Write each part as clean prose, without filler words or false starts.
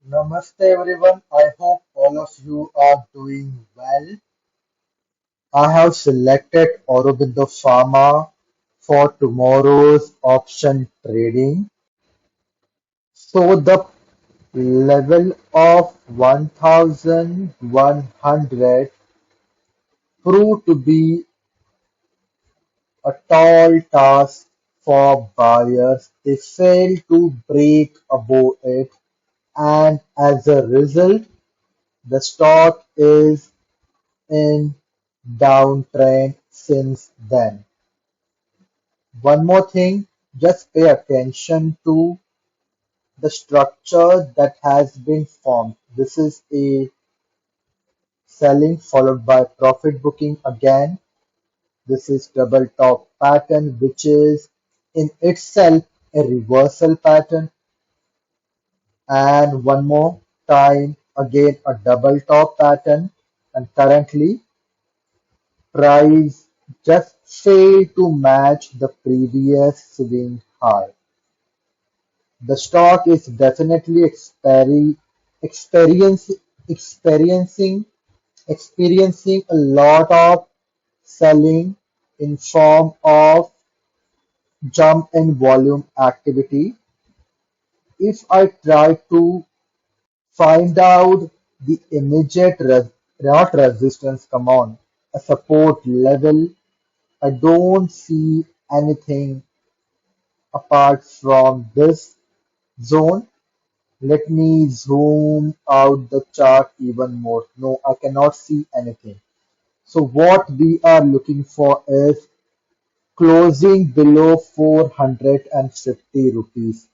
Namaste everyone. I hope all of you are doing well. I have selected Aurobindo Pharma for tomorrow's option trading. So the level of 1100 proved to be a tall task for buyers. They failed to break above it, and as a result, the stock is in downtrend since then. One more thing, just pay attention to the structure that has been formed. This is a selling followed by profit booking again. This is double top pattern, which is in itself a reversal pattern. And one more time, again a double top pattern. And currently price just failed to match the previous swing high. The stock is definitely experience, experiencing experiencing a lot of selling in form of jump in volume activity. If I try to find out the immediate not resistance, come on, a support level, I don't see anything apart from this zone. Let me zoom out the chart even more. No, I cannot see anything. So what we are looking for is closing below 450 rupees.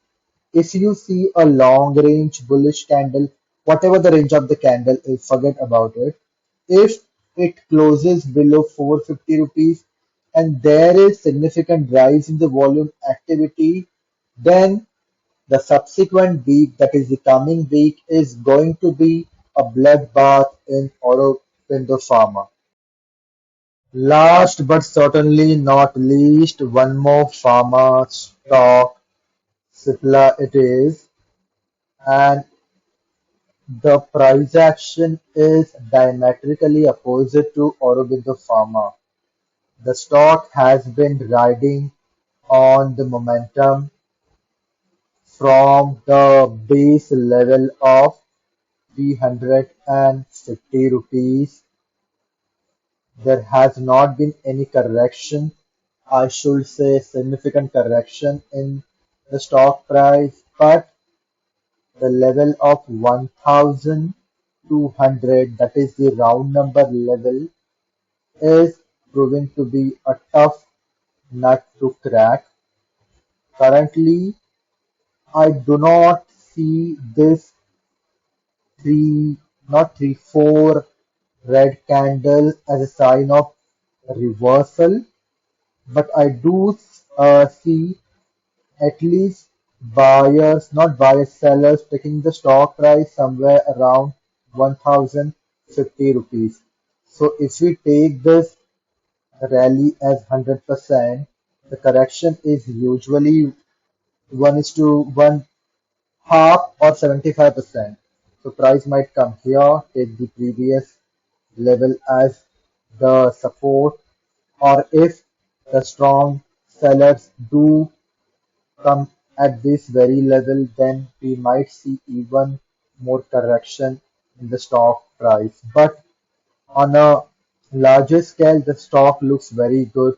If you see a long range bullish candle, whatever the range of the candle is, forget about it. If it closes below 450 rupees and there is significant rise in the volume activity, then the subsequent week, that is the coming week, is going to be a bloodbath in Aurobindo Pharma. Last but certainly not least, one more pharma stock, Cipla it is, and the price action is diametrically opposite to Aurobindo Pharma. The stock has been riding on the momentum from the base level of 350 rupees. There has not been any correction, I should say significant correction in the stock price, but the level of 1200, that is the round number level, is proving to be a tough nut to crack. Currently, I do not see this three, not three, four red candle as a sign of reversal, but I do see at least buyers, not buyers, sellers taking the stock price somewhere around 1050 rupees. So if we take this rally as 100%, the correction is usually 1 is to 1 half or 75%. So price might come here, take the previous level as the support, or if the strong sellers do come at this very level, then we might see even more correction in the stock price. But on a larger scale, the stock looks very good.